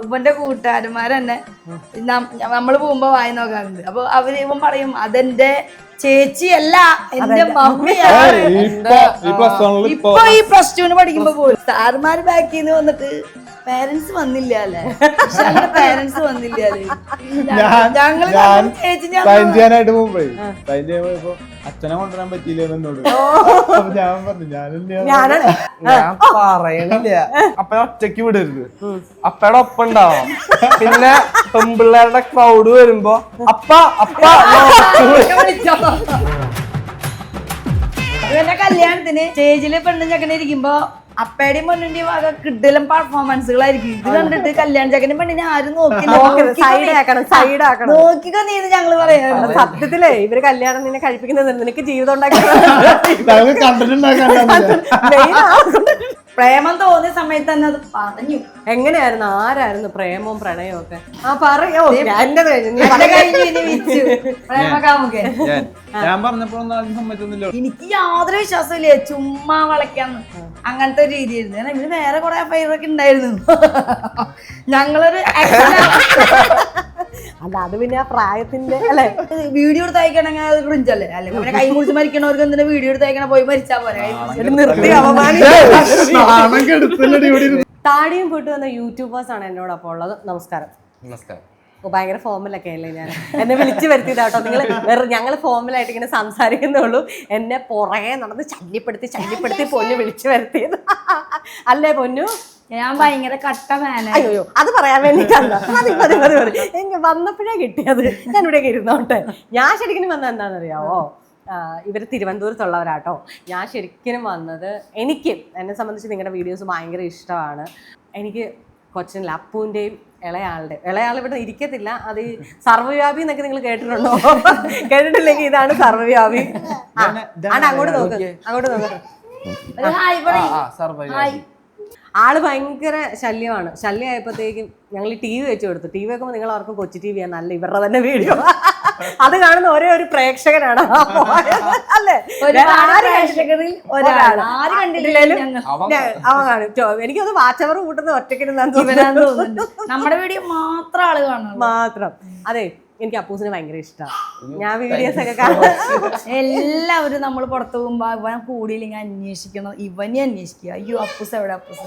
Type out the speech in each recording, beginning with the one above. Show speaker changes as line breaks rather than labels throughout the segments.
ഇവന്റെ കൂട്ടുകാരന്മാരെന്നെ നമ്മള് പോകുമ്പോ വായി നോക്കാറുണ്ട്. അപ്പൊ അവര് ഇവൻ പറയും അതെന്റെ ചേച്ചിയല്ല എന്റെ മമ്മിയാണ്. ഇപ്പൊ ഈ +2 പഠിക്കുമ്പോ പോലും സാറുമാര് ബാക്കിൽ നിന്ന് വന്നിട്ട് പേരൻസ് വന്നില്ല അല്ലേ, പേരൻസ് വന്നില്ല അല്ലേ,
ചെയ്യാനായിട്ട് പോകുമ്പോ അച്ഛനെ കൊണ്ടുവരാൻ പറ്റിയില്ല എന്നോട്. ഞാൻ പറഞ്ഞു ഞാൻ പറയണില്ല. അപ്പ ഒറ്റയ്ക്ക് വിടരുത്, അപ്പയുടെ ഒപ്പം ഉണ്ടാവാം. പിന്നെ പെമ്പിള്ളേരുടെ ക്രൗഡ് വരുമ്പോ അപ്പ
ഇവന്റെ കല്യാണത്തിന് സ്റ്റേജില് പെണ്ണും ചെക്കനെ ഇരിക്കുമ്പോ അപ്പയുടെയും പെണ്ണിന്റെയും വക കിഡലും പെർഫോമൻസുകളായിരിക്കും. ഇത് കണ്ടിട്ട് കല്യാണ ചെക്കനും പെണ്ണിനെ ആരും നോക്കിക്കോ നീ ഞങ്ങള് പറയാറുണ്ട്.
സത്യത്തിലേ ഇവര് കല്യാണം നിന്നെ കഴിപ്പിക്കുന്നത് നിനക്ക് ജീവിതം ഉണ്ടാക്കി
പ്രേമം തോന്നിയ സമയത്ത് തന്നെ അത് പറഞ്ഞു.
എങ്ങനെയായിരുന്നു, ആരായിരുന്നു പ്രേമവും പ്രണയവും ഒക്കെ? ആ പറയോ,
ഞാൻ പറഞ്ഞപ്പോ സമ്മതിച്ചൊന്നുമില്ല.
എനിക്ക് യാതൊരു വിശ്വാസമില്ല, ചുമ്മാ വളയ്ക്കാന്ന് അങ്ങനത്തെ ഒരു രീതിയായിരുന്നു. കാരണം ഇവര് വേറെ കുറെ ഫൈറൊക്കെ ഉണ്ടായിരുന്നു. ഞങ്ങളൊരു
അല്ല അത് പിന്നെ ആ പ്രായത്തിന്റെ അല്ലെ.
വീഡിയോ എടുത്ത് അയക്കണെങ്കിൽ അത് ക്രിഞ്ചല്ലേ, അല്ലെങ്കിൽ പിന്നെ കൈ മുറിച്ച് മരിക്കണവർക്ക് എന്തിനാ വീഡിയോ എടുത്ത് അയക്കണ, പോയി മരിച്ചാ പോലെ.
നിർത്തി താടിയും പോയിട്ട് വന്ന യൂട്യൂബേഴ്സ് ആണ് എന്നോടൊപ്പം ഉള്ളത്. നമസ്കാരം.
നമസ്കാരം.
ഭയങ്കര ഫോമിലൊക്കെ അല്ലേ ഞാൻ എന്നെ വിളിച്ചു വരുത്തിയതാട്ടോ. ഞങ്ങൾ ഫോമിലായിട്ട് ഇങ്ങനെ സംസാരിക്കുന്നുള്ളൂ. എന്നെ പുറകെ നടന്ന് ശല്യപ്പെടുത്തി പൊന്നു വിളിച്ചു വരുത്തിയത് അല്ലേ പൊന്നു?
ഞാൻ ഭയങ്കര കട്ട ഫാനാ.
അയ്യോ അത് പറയാൻ വേണ്ടിട്ടല്ല, മതി എനിക്ക് വന്നപ്പോഴേ കിട്ടിയത്. ഞാൻ ഇവിടെയൊക്കെ ഇരുന്നോട്ടെ. ഞാൻ ശരിക്കും വന്നത് എന്താണെന്നറിയാവോ, ഇവർ തിരുവനന്തപുരത്തുള്ളവരാട്ടോ. ഞാൻ ശരിക്കും വന്നത്, എന്നെ സംബന്ധിച്ച് നിങ്ങളുടെ വീഡിയോസ് ഭയങ്കര ഇഷ്ടമാണ്. എനിക്ക് കൊച്ചിനില്ല, അപ്പൂൻ്റെയും ഇളയാൾ ഇവിടെ ഇരിക്കത്തില്ല. അത് സർവ്വവ്യാപി എന്നൊക്കെ നിങ്ങൾ കേട്ടിട്ടുണ്ടോ? കേട്ടിട്ടില്ലെങ്കിൽ ഇതാണ് സർവ്വവ്യാപി. അങ്ങോട്ട് നോക്ക്. ആള് ഭയങ്കര ശല്യമാണ്. ശല്യമായപ്പോഴത്തേക്കും ഞങ്ങൾ TV വെച്ച് കൊടുത്തു. TV വെക്കുമ്പോൾ നിങ്ങൾ ഓർക്കും കൊച്ചു TV നല്ല ഇവരുടെ തന്നെ വീഡിയോ. അത് കാണുന്ന ഒരേ ഒരു പ്രേക്ഷകനാണ് അല്ലേ? അവൻ കാണും. എനിക്കത് വാച്ചവർ കൂട്ടുന്നത് ഒറ്റയ്ക്കിരുന്നു.
നമ്മുടെ വീഡിയോ മാത്രം ആള് കാണും
മാത്രം. അതെ, എനിക്ക് അപ്പൂസിനെ ഭയങ്കര ഇഷ്ടമാണ്. ഞാൻ വീഡിയോസ് ഒക്കെ കാണും.
എല്ലാവരും നമ്മൾ പുറത്തു പോകുമ്പോ ഇവൻ കൂടിയില്ലെങ്കിൽ അന്വേഷിക്കണം, ഇവനെ അന്വേഷിക്കുക. അയ്യോ അപ്പൂസ് എവിടെ, അപ്പൂസ്.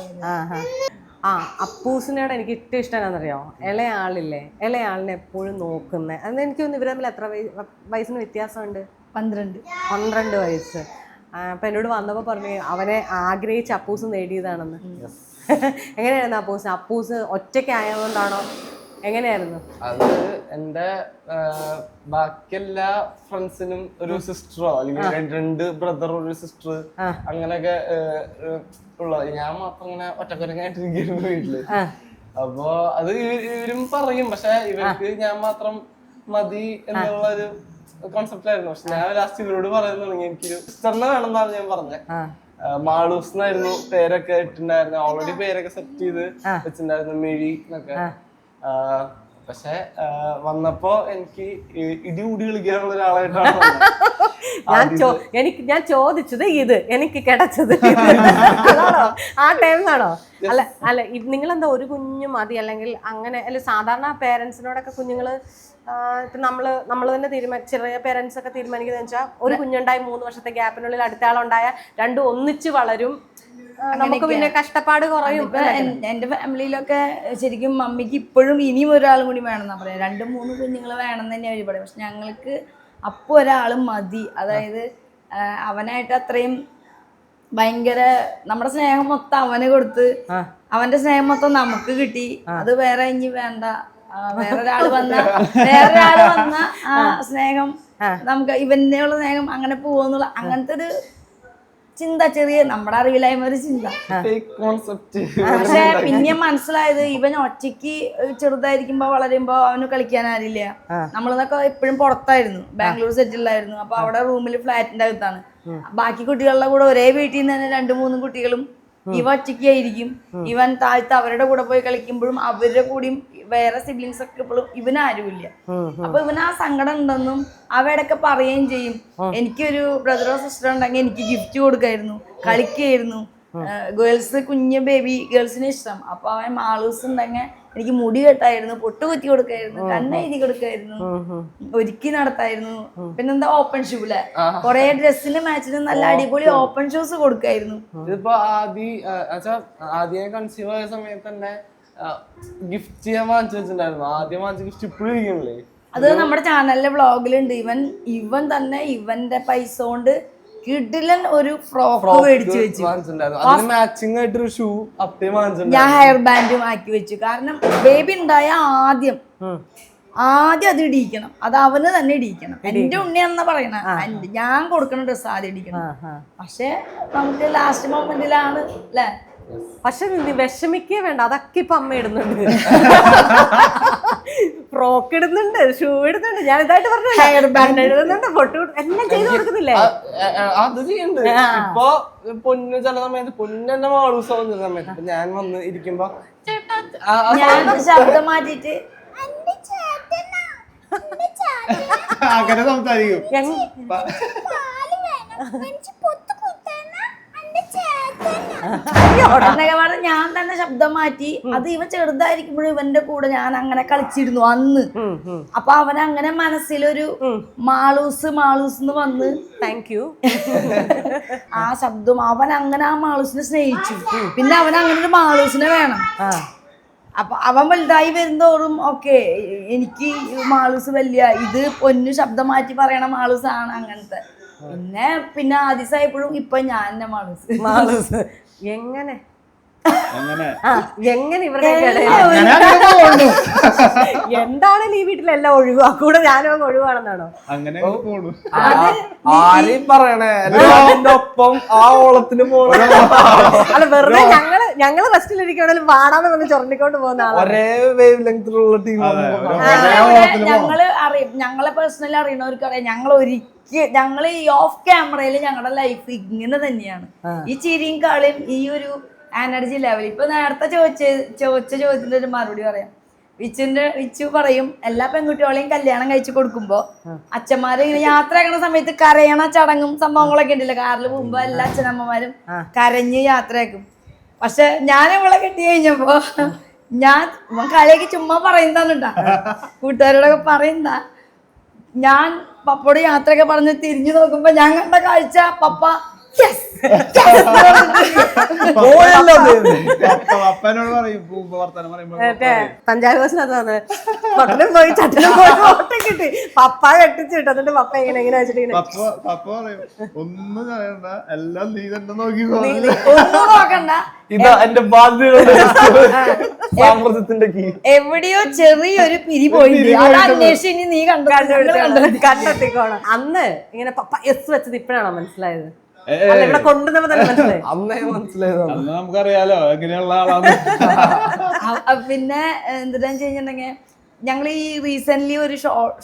അപ്പൂസിനോട് എനിക്ക് ഏറ്റവും ഇഷ്ടം എന്താണെന്നറിയോ, ഇളയാളില്ലേ, ഇളയാളിനെ എപ്പോഴും നോക്കുന്നത്. അന്ന് എനിക്ക് തോന്നുന്നു ഇവർ തമ്മിൽ എത്ര വയസ്സിന് വ്യത്യാസമുണ്ട്? 12 വയസ്സ്. അപ്പൊ എന്നോട് വന്നപ്പോൾ പറഞ്ഞു അവനെ ആഗ്രഹിച്ച് അപ്പൂസ് നേടിയതാണെന്ന്. എങ്ങനെയായിരുന്നു അപ്പൂസ് ഒറ്റയ്ക്കായതുകൊണ്ടാണോ, എങ്ങനെയായിരുന്നു?
അത് എന്റെ ബാക്കി എല്ലാ ഫ്രണ്ട്സിനും ഒരു സിസ്റ്ററോ അല്ലെങ്കിൽ 2 ബ്രദർ ഒരു സിസ്റ്റർ അങ്ങനെയൊക്കെ ഉള്ളത്. ഞാൻ മാത്രം ഇങ്ങനെ ഒറ്റക്കൊരങ്ങായിട്ടിരിക്കുന്നു വീട്ടില്. അപ്പൊ അത് ഇവരും പറയും, പക്ഷെ ഇവർക്ക് ഞാൻ മാത്രം മതി എന്നുള്ള ഒരു കോൺസെപ്റ്റ് ആയിരുന്നു. പക്ഷെ ഞാൻ ലാസ്റ്റ് ഇവരോട് പറയുന്ന തുടങ്ങി എനിക്കൊരു സിസ്റ്ററിനെ വേണമെന്നാണ് ഞാൻ പറഞ്ഞത്. മാളൂസ് എന്നായിരുന്നു പേരൊക്കെ ഇട്ടുണ്ടായിരുന്നു. ഓൾറെഡി പേരൊക്കെ സെറ്റ് ചെയ്ത് വെച്ചിട്ടുണ്ടായിരുന്നു, മെഴി എന്നൊക്കെ. പക്ഷെ വന്നപ്പോ എനിക്ക് ഇടികൂടി കളിക്കാനുള്ള ഒരാളായിട്ടാണ്
ഞാൻ ചോദിച്ചത്. ഇത് എനിക്ക് കിടച്ചത് ആ ടൈമിലാണോ? അല്ല നിങ്ങളെന്താ ഒരു കുഞ്ഞു മതി, അല്ലെങ്കിൽ അങ്ങനെ അല്ല? സാധാരണ പേരൻസിനോടൊക്കെ കുഞ്ഞുങ്ങള് ഇപ്പം നമ്മൾ തന്നെ ചെറിയ പേരൻസ് ഒക്കെ തീരുമാനിക്കുന്നത് വെച്ചാൽ ഒരു കുഞ്ഞുണ്ടായി 3 വർഷത്തെ ഗ്യാപ്പിനുള്ളിൽ അടുത്ത ആളുണ്ടായ 2 ഒന്നിച്ച് വളരും, നമുക്ക് പിന്നെ കഷ്ടപ്പാട് കുറയും.
എന്റെ ഫാമിലിയിലൊക്കെ ശരിക്കും മമ്മിക്ക് ഇപ്പോഴും ഇനിയും ഒരാളും കൂടി വേണമെന്നാ പറയാം. 2-3 കുഞ്ഞുങ്ങൾ വേണം തന്നെ അവർ പറയും. പക്ഷെ ഞങ്ങൾക്ക് അപ്പോൾ ഒരാളും മതി. അതായത് അവനായിട്ട് അത്രയും ഭയങ്കര നമ്മുടെ സ്നേഹം മൊത്തം അവന് കൊടുത്ത് അവന്റെ സ്നേഹം മൊത്തം നമുക്ക് കിട്ടി. അത് വേറെ ഇനി വേണ്ട, വേറൊരാള് വന്ന ആ സ്നേഹം നമുക്ക് ഇവനുള്ള സ്നേഹം അങ്ങനെ പോവെന്നുള്ള അങ്ങനത്തെ ഒരു ചിന്ത, ചെറിയ നമ്മുടെ അറിവില്ലായ്മ ഒരു ചിന്ത. പക്ഷെ പിന്നെ മനസ്സിലായത് ഇവൻ ഒറ്റയ്ക്ക് ചെറുതായിരിക്കുമ്പോ വളരുമ്പോ അവന് കളിക്കാൻ ആരില്ല. നമ്മളെന്നൊക്കെ എപ്പോഴും പുറത്തായിരുന്നു, ബാംഗ്ലൂർ സെറ്റിലായിരുന്നു. അപ്പൊ അവിടെ റൂമിൽ ഫ്ലാറ്റിന്റെ അകത്താണ്. ബാക്കി കുട്ടികളുടെ കൂടെ ഒരേ വീട്ടിൽ നിന്ന് തന്നെ 2-3 കുട്ടികളും ഇവ ഒറ്റയ്ക്കായിരിക്കും. ഇവൻ താഴ്ത്ത് അവരുടെ കൂടെ പോയി കളിക്കുമ്പോഴും അവരുടെ കൂടിയും വേറെ സിബ്ലിങ്സ് ഒക്കെ ഇപ്പോഴും ഇവനാരുമില്ല. അപ്പൊ ഇവന് ആ സങ്കടം ഉണ്ടെന്നും അവടൊക്കെ പറയുകയും ചെയ്യും. എനിക്കൊരു ബ്രദറോ സിസ്റ്ററോ ഉണ്ടെങ്കിൽ എനിക്ക് ഗിഫ്റ്റ് കൊടുക്കായിരുന്നു, കളിക്കായിരുന്നു. ഗേൾസ് കുഞ്ഞ് ബേബി ഗേൾസിന് ഇഷ്ടം. അപ്പൊ അവൻ മാളൂസ് ഉണ്ടെങ്കിൽ എനിക്ക് മുടി കെട്ടായിരുന്നു, പൊട്ട് കുത്തി കൊടുക്കായിരുന്നു, കണ്ണെഴുതി കൊടുക്കായിരുന്നു, ഒരുക്കി നടത്തായിരുന്നു. പിന്നെന്താ ഓപ്പൺ ഷൂ അല്ലെ, കൊറേ ഡ്രസ്സിന് മാച്ചിന് നല്ല അടിപൊളി ഓപ്പൺ ഷൂസ് കൊടുക്കായിരുന്നു.
ഇതിപ്പോ ആദ്യം കൺസീവ് ആയ സമയത്ത് തന്നെ ഗിഫ്റ്റ് ഞാൻ വാങ്ങിച്ചു വെച്ചിട്ടുണ്ടായിരുന്നു. ആദ്യം വാങ്ങിച്ച ഗിഫ്റ്റ് ഇപ്പോഴും ഇരിക്കണല്ലേ.
അത് നമ്മുടെ ചാനലിലെ വ്ളോഗിലുണ്ട്. ഇവൻ തന്നെ ഇവന്റെ പൈസ കൊണ്ട് കിടിലൻ ഒരു ഫ്രോക്ക് മേടിച്ചു വെച്ചു.
മാച്ചിങ് ആയിട്ടൊരു ഷൂ അപ്പേ വാങ്ങിച്ചിട്ടുണ്ട്.
ഞാൻ ഹെയർ ബാൻഡും ആക്കി വെച്ചു. കാരണം ബേബി ഉണ്ടായ ആദ്യം അത് ഇടിക്കണം, അത് അവന് തന്നെ ഇടിക്കണം. എന്റെ ഉണ്ണിയാണെന്നാ പറയണ, ഞാൻ കൊടുക്കണ ഡ്രസ്സ് ആദ്യം ഇടിക്കണം. പക്ഷെ നമുക്ക് ലാസ്റ്റ് മൊമെന്റിലാണ് അല്ലേ.
പക്ഷെ നീ വിഷമിക്കേ വേണ്ട, അതൊക്കെ ഇപ്പൊ അമ്മ ഇടുന്നുണ്ട്. ഫ്രോക്ക് ഇടുന്നുണ്ട്, ഷൂ ഇടുന്നുണ്ട്, ഞാൻ ഇതായിട്ട് പറഞ്ഞു ഹെയർ ബാൻഡ് ഇടുന്നുണ്ട്, പൊട്ടു എല്ലാം ചെയ്ത് കൊടുക്കുന്നില്ലേ.
അത് ചെയ്യണ്ട്. ഇപ്പൊ പൊന്ന് ചില സമയത്ത് പൊന്നെ മാളൂസ് ആവുന്ന സമയത്ത് ഞാൻ വന്ന് ഇരിക്കുമ്പോ
ഞാൻ ശബ്ദം മാറ്റിട്ട്
അങ്ങനെ സംസാരിക്കും.
ഞാൻ തന്നെ ശബ്ദം മാറ്റി. അത് ഇവൻ ചെറുതായിരിക്കുമ്പോഴും ഇവന്റെ കൂടെ ഞാൻ അങ്ങനെ കളിച്ചിരുന്നു അന്ന്. അപ്പൊ അവൻ അങ്ങനെ മനസ്സിലൊരു മാളൂസ് എന്ന് വന്ന്
താങ്ക് യു
ആ ശബ്ദം അവൻ അങ്ങനെ ആ മാളൂസിനെ സ്നേഹിച്ചു. പിന്നെ അവൻ അങ്ങനെ ഒരു മാളൂസിനെ വേണം. അപ്പൊ അവൻ വലുതായി വരുന്നതോറും ഓക്കെ എനിക്ക് മാളൂസ് വലിയ ഇത് പൊന്നു ശബ്ദം മാറ്റി പറയണ മാളൂസ് ആണ് അങ്ങനത്തെ. പിന്നെ ആദിസായപ്പോഴും ഇപ്പൊ ഞാൻ തന്നെ മാളൂസ്.
എങ്ങനെ
അങ്ങനെ
എങ്ങനെ ഇവരുടെ എന്താണെങ്കിലും ഈ വീട്ടിലെല്ലാം ഒഴിവാ, കൂടെ ഞാനും ഒഴിവാണെന്നാണോ?
അങ്ങനെ പോണു.
ആരെയും പറയണേ എന്റെ ഒപ്പം ആ ഓളത്തിന് പോണ.
അല്ല വെറുതെ ഞങ്ങള് റെസ്റ്റിലിരിക്കണെങ്കിലും വാടാന്ന് വന്ന് ചൊറണ്ടിക്കൊണ്ട് പോകുന്ന ആളാണ്.
ഒരേ വേവ് ലെങ്തിലുള്ള ടീം.
ഞങ്ങളെ പേഴ്സണലി അറിയണവർക്ക് അറിയാം. ഞങ്ങൾ ഈ ഓഫ് ക്യാമറയിൽ ഞങ്ങളുടെ ലൈഫ് ഇങ്ങനെ തന്നെയാണ്. ഈ ചിരിയും കളിയും ഈ ഒരു എനർജി ലെവൽ. ഇപ്പൊ നേരത്തെ ചോദിച്ച ചോദ്യത്തിന്റെ ഒരു മറുപടി പറയാം. വിച്ചു പറയും എല്ലാ പെൺകുട്ടികളെയും കല്യാണം കഴിച്ചു കൊടുക്കുമ്പോ അച്ഛന്മാര് ഇങ്ങനെ യാത്ര ആക്കുന്ന സമയത്ത് കരയണ ചടങ്ങും സംഭവങ്ങളൊക്കെ ഉണ്ടല്ലോ. കാറിൽ പോകുമ്പോ എല്ലാ അച്ഛനമ്മമാരും കരഞ്ഞ് യാത്രയാക്കും. പക്ഷെ ഞാൻ ഇവളെ കെട്ടി കഴിഞ്ഞപ്പോ ഞാൻ കളിയൊക്കെ ചുമ്മാ പറയുന്നതാണ്ടാ, കൂട്ടുകാരോടൊക്കെ പറയുന്ന. ഞാൻ പപ്പയോട് യാത്രയൊക്കെ പറഞ്ഞ് തിരിഞ്ഞു നോക്കുമ്പോ ഞാൻ കണ്ട കാഴ്ച പപ്പ
അപ്പനോട് പറയും വർത്താനം പറയുമ്പോ
പഞ്ചാബ് ബസ്സിനകത്ത് പട്ടണം പോയി ചട്ടനും പോയി ഓട്ടം കിട്ടി. പപ്പ കെട്ടിച്ചിട്ട് എന്നിട്ട് പപ്പ എങ്ങനെ വെച്ചിട്ട്
പപ്പ പറയും ഒന്നും പറയണ്ട, എല്ലാം നീ തന്നെ നോക്കിക്കോ,
ഒന്നും നോക്കണ്ട,
ഇതാ എന്റെ ബാധ്യതയുടെ സാമ്രാജ്യത്തിന്റെ കീ.
എവിടെയോ ചെറിയൊരു പിരി പോയി, അത് അന്വേഷിച്ച് ഇനി നീ
കണ്ടെത്തിക്കോണം. അന്ന് ഇങ്ങനെ പപ്പ എസ് വെച്ചത് ഇപ്പഴാണോ മനസ്സിലായത്? ഇവിടെ കൊണ്ടുവന്നപ്പോ തന്നെ മനസ്സിലായി.
അന്നേ മനസ്സിലായതാണ്.
അന്ന് നമുക്കറിയാലോ എങ്ങനെയുള്ള ആളാണ്.
പിന്നെ എന്താന്ന് വെച്ചിട്ടുണ്ടെങ്കിൽ ഞങ്ങൾ ഈ റീസെന്റ് ഒരു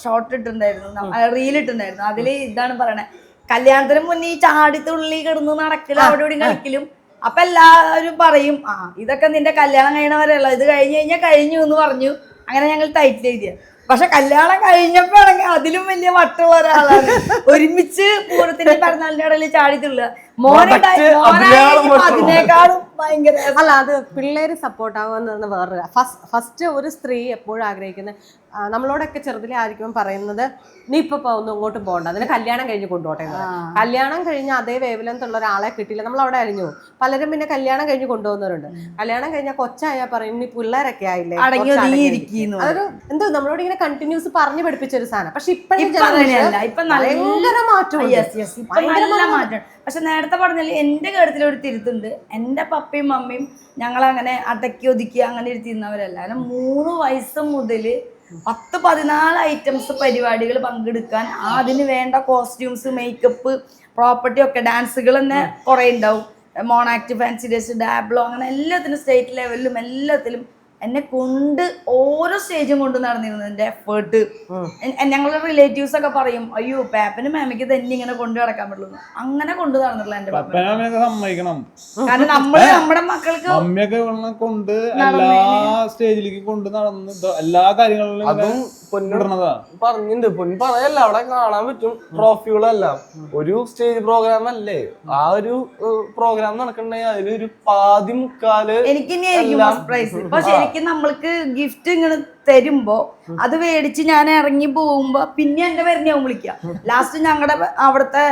ഷോർട്ട് ഇട്ടുണ്ടായിരുന്നു, റീൽ ഇട്ടുണ്ടായിരുന്നു. അതില് ഇതാണ് പറയണേ, കല്യാണത്തിന് മുന്നേ ഈ ചാടിത്തുള്ളി കിടന്ന് നടക്കലും അവിടെ ഇവിടെ കളിക്കലും. അപ്പൊ എല്ലാവരും പറയും ഇതൊക്കെ നിന്റെ കല്യാണം കഴിയണവരെയല്ല, ഇത് കഴിഞ്ഞ് കഴിഞ്ഞാൽ കഴിഞ്ഞു എന്ന് പറഞ്ഞു. അങ്ങനെ ഞങ്ങൾ ടൈറ്റിൽ എഴുതിയ. പക്ഷെ കല്യാണം കഴിഞ്ഞപ്പോഴാണെങ്കിൽ അതിലും വലിയ വട്ടുള്ള ഒരാളാണ്. ഒരുമിച്ച് പൂരത്തിന്റെ പിറന്നാളിന്റെ ഇടയിൽ ചാടിത്തുള്ളുക. അതിനേക്കാളും ഭയങ്കര.
അല്ല അത് പിള്ളേര് സപ്പോർട്ട് ആവുക വേറെ. ഫസ്റ്റ് ഒരു സ്ത്രീ എപ്പോഴും ആഗ്രഹിക്കുന്നത്, നമ്മളോടൊക്കെ ചെറുതിലെ ആയിരിക്കും പറയുന്നത്, നീ ഇപ്പൊ ഒന്നും ഇങ്ങോട്ടും പോകണ്ട, അതിന് കല്യാണം കഴിഞ്ഞ് കൊണ്ടുപോട്ടെ. കല്യാണം കഴിഞ്ഞ അതേ വേവലെന്നുള്ള ഒരാളെ കിട്ടിയില്ല, നമ്മൾ അവിടെ അരിഞ്ഞു. പലരും പിന്നെ കല്യാണം കഴിഞ്ഞ് കൊണ്ടുപോകുന്നവരുണ്ട്. കല്യാണം കഴിഞ്ഞാൽ കൊച്ചായാൽ പറയും ഇനി പിള്ളേരൊക്കെ ആയില്ലേ, അതൊരു എന്തോ നമ്മളോട് ഇങ്ങനെ കണ്ടിന്യൂസ് പറഞ്ഞു പഠിപ്പിച്ചൊരു സാധനം. പക്ഷെ ഇപ്പോഴത്തെ ഭയങ്കര മാറ്റം.
പക്ഷെ നേരത്തെ പറഞ്ഞാൽ എന്റെ കാര്യത്തിൽ ഒരു തിരുത്തുണ്ട്. എന്റെ പപ്പയും മമ്മിയും ഞങ്ങളങ്ങനെ അടക്കി ഒതുക്കി അങ്ങനെ ഇരുത്തിരുന്നവരല്ല. കാരണം 3 വയസ്സ് മുതൽ 10-14 ഐറ്റംസ് പരിപാടികൾ പങ്കെടുക്കാൻ അതിന് വേണ്ട കോസ്റ്റ്യൂംസ്, മേക്കപ്പ്, പ്രോപ്പർട്ടി ഒക്കെ, ഡാൻസുകൾ തന്നെ കുറെ ഉണ്ടാവും. മോണാക്ട്, ഫാൻസി ഡേസ്, ഡാബ്ലോ, അങ്ങനെ എല്ലാത്തിനും സ്റ്റേറ്റ് ലെവലിലും എല്ലാത്തിലും എന്നെ കൊണ്ട് ഓരോ സ്റ്റേജും കൊണ്ട് നടന്നിരുന്നു. എന്റെ എഫേർട്ട് ഞങ്ങളുടെ റിലേറ്റീവ്സ് ഒക്കെ പറയും, അയ്യോ പാപ്പനും മാമിക്ക് തന്നെ ഇങ്ങനെ കൊണ്ടു നടക്കാൻ പറ്റുള്ളൂ. അങ്ങനെ കൊണ്ടു നടന്നില്ല എന്റെ പാപ്പ.
സമ്മതിക്കണം,
കാരണം നമ്മള് നമ്മുടെ മക്കൾക്ക്
അമ്മയൊക്കെ കൊണ്ട് എല്ലാ സ്റ്റേജിലേക്ക് കൊണ്ട് നടന്ന് എല്ലാ കാര്യങ്ങളിലും
അതും പറഞ്ഞിട്ടുണ്ട്. പൊന്നു പറയല്ല, അവിടെ കാണാൻ പറ്റും ട്രോഫികളെല്ലാം. ഒരു സ്റ്റേജ് പ്രോഗ്രാം അല്ലേ, ആ ഒരു പ്രോഗ്രാം നടക്കണ്ടെങ്കിൽ അതിലൊരു 1/4
എനിക്കിനി ആയിരിക്കും ഫസ്റ്റ് പ്രൈസ്. പക്ഷെ ശരിക്കും നമ്മൾക്ക് ഗിഫ്റ്റ് ഇങ്ങനെ തരുമ്പോ അത് മേടിച്ച് ഞാൻ ഇറങ്ങി പോകുമ്പോ പിന്നെ എന്റെ പേരിനെയാവും വിളിക്കുക. ലാസ്റ്റ് ഞങ്ങളുടെ അവിടുത്തെ